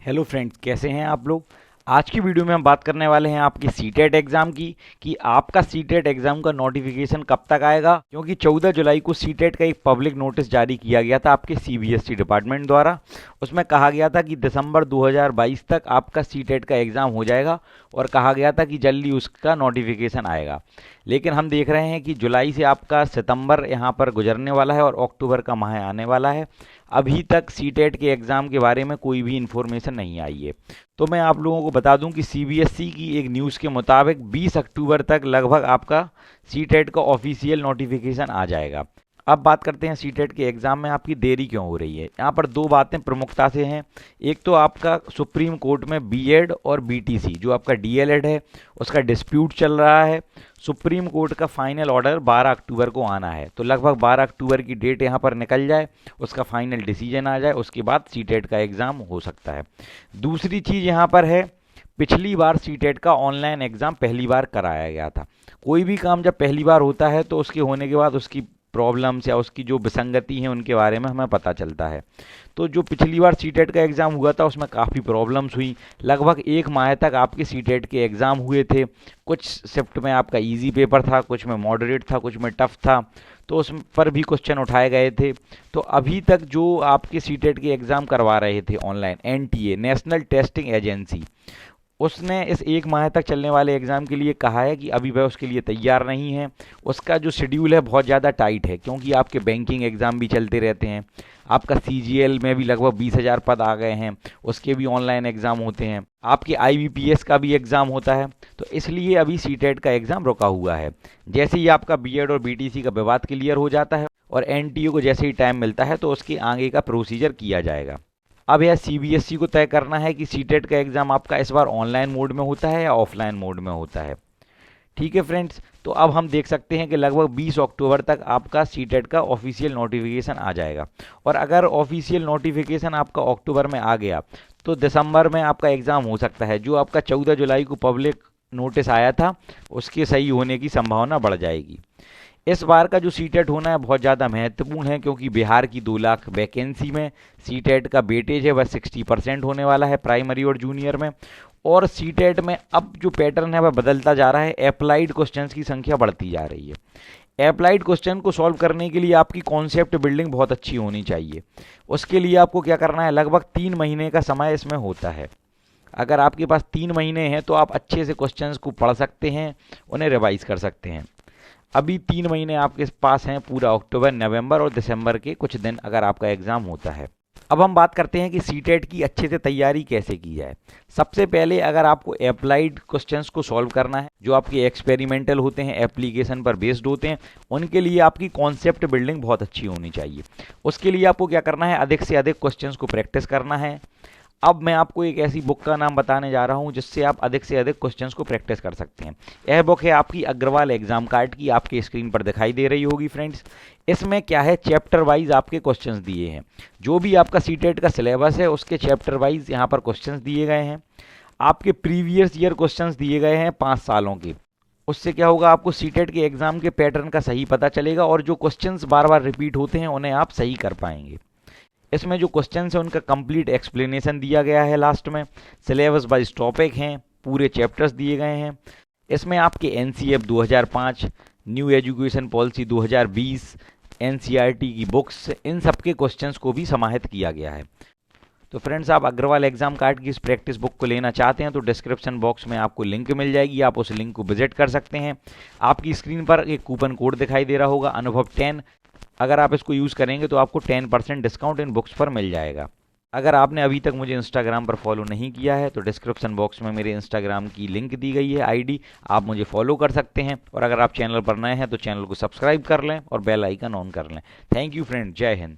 Hello friends, कैसे हैं आप लोग। आज की वीडियो में हम बात करने वाले हैं आपकी सीटेट एग्ज़ाम की कि आपका सीटेट एग्ज़ाम का नोटिफिकेशन कब तक आएगा। क्योंकि 14 जुलाई को सीटेट का एक पब्लिक नोटिस जारी किया गया था आपके सीबीएसई डिपार्टमेंट द्वारा। उसमें कहा गया था कि दिसंबर 2022 तक आपका सीटेट का एग्ज़ाम हो जाएगा और कहा गया था कि जल्दी उसका नोटिफिकेशन आएगा। लेकिन हम देख रहे हैं कि जुलाई से आपका सितंबर यहाँ पर गुजरने वाला है और अक्टूबर का माह आने वाला है। अभी तक सीटेट के एग्ज़ाम के बारे में कोई भी इन्फॉर्मेशन नहीं आई है। तो मैं आप लोगों को बता दूं कि सीबीएसई की एक न्यूज़ के मुताबिक 20 अक्टूबर तक लगभग आपका सीटेट का ऑफिशियल नोटिफिकेशन आ जाएगा। अब बात करते हैं सीटेट के एग्ज़ाम में आपकी देरी क्यों हो रही है। यहाँ पर दो बातें प्रमुखता से हैं। एक तो आपका सुप्रीम कोर्ट में बीएड और बीटीसी जो आपका डीएलएड है उसका डिस्प्यूट चल रहा है। सुप्रीम कोर्ट का फाइनल ऑर्डर 12 अक्टूबर को आना है, तो लगभग 12 अक्टूबर की डेट यहाँ पर निकल जाए, उसका फाइनल डिसीजन आ जाए, उसके बाद सीटेट का एग्ज़ाम हो सकता है। दूसरी चीज़ यहाँ पर है, पिछली बार सीटेट का ऑनलाइन एग्ज़ाम पहली बार कराया गया था। कोई भी काम जब पहली बार होता है तो उसके होने के बाद उसकी प्रॉब्लम्स या उसकी जो विसंगति हैं उनके बारे में हमें पता चलता है। तो जो पिछली बार सीटेट का एग्ज़ाम हुआ था उसमें काफ़ी प्रॉब्लम्स हुई। लगभग एक माह तक आपके सीटेट के एग्ज़ाम हुए थे। कुछ शिफ्ट में आपका इजी पेपर था, कुछ में मॉडरेट था, कुछ में टफ था, तो उस पर भी क्वेश्चन उठाए गए थे। तो अभी तक जो आपके सीटेट के एग्ज़ाम करवा रहे थे online, NTA national testing agency, उसने इस एक माह तक चलने वाले एग्ज़ाम के लिए कहा है कि अभी वह उसके लिए तैयार नहीं है। उसका जो शेड्यूल है बहुत ज़्यादा टाइट है, क्योंकि आपके बैंकिंग एग्ज़ाम भी चलते रहते हैं। आपका सीजीएल में भी लगभग 20,000 पद आ गए हैं, उसके भी ऑनलाइन एग्ज़ाम होते हैं। आपके आईबीपीएस का भी एग्ज़ाम होता है, तो इसलिए अभी सीटेट का एग्ज़ाम रुका हुआ है। जैसे ही आपका बीएड और बीटीसी का विवाद क्लियर हो जाता है और एनटीए को जैसे ही टाइम मिलता है तो उसके आगे का प्रोसीजर किया जाएगा। अब यह सीबीएसई को तय करना है कि सीटेट का एग्ज़ाम आपका इस बार ऑनलाइन मोड में होता है या ऑफलाइन मोड में होता है। ठीक है फ्रेंड्स, तो अब हम देख सकते हैं कि लगभग 20 अक्टूबर तक आपका सीटेट का ऑफिशियल नोटिफिकेशन आ जाएगा। और अगर ऑफिशियल नोटिफिकेशन आपका अक्टूबर में आ गया तो दिसंबर में आपका एग्ज़ाम हो सकता है। जो आपका 14 जुलाई को पब्लिक नोटिस आया था उसके सही होने की संभावना बढ़ जाएगी। इस बार का जो सीटेट होना है बहुत ज़्यादा महत्वपूर्ण है, क्योंकि बिहार की 2 लाख वैकेंसी में सीटेट का वेटेज है वह 60% होने वाला है प्राइमरी और जूनियर में। और सीटेट में अब जो पैटर्न है वह बदलता जा रहा है, अप्लाइड क्वेश्चंस की संख्या बढ़ती जा रही है। अप्लाइड क्वेश्चन को सॉल्व करने के लिए आपकी कॉन्सेप्ट बिल्डिंग बहुत अच्छी होनी चाहिए। उसके लिए आपको क्या करना है, लगभग 3 महीने का समय इसमें होता है। अगर आपके पास 3 महीने हैं तो आप अच्छे से क्वेश्चंस को पढ़ सकते हैं, उन्हें रिवाइज कर सकते हैं। अभी 3 महीने आपके पास हैं, पूरा अक्टूबर, नवंबर और दिसंबर के कुछ दिन अगर आपका एग्ज़ाम होता है। अब हम बात करते हैं कि सीटेट की अच्छे से तैयारी कैसे की जाए। सबसे पहले अगर आपको अप्लाइड क्वेश्चंस को सॉल्व करना है, जो आपके एक्सपेरिमेंटल होते हैं, एप्लीकेशन पर बेस्ड होते हैं, उनके लिए आपकी कॉन्सेप्ट बिल्डिंग बहुत अच्छी होनी चाहिए। उसके लिए आपको क्या करना है, अधिक से अधिक क्वेश्चंस को प्रैक्टिस करना है। अब मैं आपको एक ऐसी बुक का नाम बताने जा रहा हूं जिससे आप अधिक से अधिक क्वेश्चंस को प्रैक्टिस कर सकते हैं। यह बुक है आपकी अग्रवाल एग्जाम कार्ड की, आपके स्क्रीन पर दिखाई दे रही होगी फ्रेंड्स। इसमें क्या है, चैप्टर वाइज आपके क्वेश्चंस दिए हैं। जो भी आपका सीटेट का सिलेबस है उसके चैप्टर वाइज यहाँ पर क्वेश्चंस दिए गए हैं। आपके प्रीवियस ईयर क्वेश्चंस दिए गए हैं 5 सालों के। उससे क्या होगा, आपको सीटेट के एग्जाम के पैटर्न का सही पता चलेगा और जो क्वेश्चंस बार बार रिपीट होते हैं उन्हें आप सही कर पाएंगे। इसमें जो क्वेश्चन है उनका कंप्लीट एक्सप्लेनेशन दिया गया है लास्ट में। सिलेबस वाइज टॉपिक हैं, पूरे चैप्टर्स दिए गए हैं। इसमें आपके NCF 2005, new education policy 2020, NCERT की बुक्स, इन सब के क्वेश्चंस को भी समाहित किया गया है। तो फ्रेंड्स, आप अग्रवाल एग्जाम कार्ड की इस प्रैक्टिस बुक को लेना चाहते हैं तो डिस्क्रिप्शन बॉक्स में आपको लिंक मिल जाएगी, आप उस लिंक को विजिट कर सकते हैं। आपकी स्क्रीन पर एक कूपन कोड दिखाई दे रहा होगा, अनुभव 10। अगर आप इसको यूज़ करेंगे तो आपको 10% डिस्काउंट इन बुक्स पर मिल जाएगा। अगर आपने अभी तक मुझे इंस्टाग्राम पर फॉलो नहीं किया है तो डिस्क्रिप्शन बॉक्स में मेरे इंस्टाग्राम की लिंक दी गई है, आईडी, आप मुझे फॉलो कर सकते हैं। और अगर आप चैनल पर नए हैं तो चैनल को सब्सक्राइब कर लें और बेल आइकन ऑन कर लें। थैंक यू फ्रेंड, जय हिंद।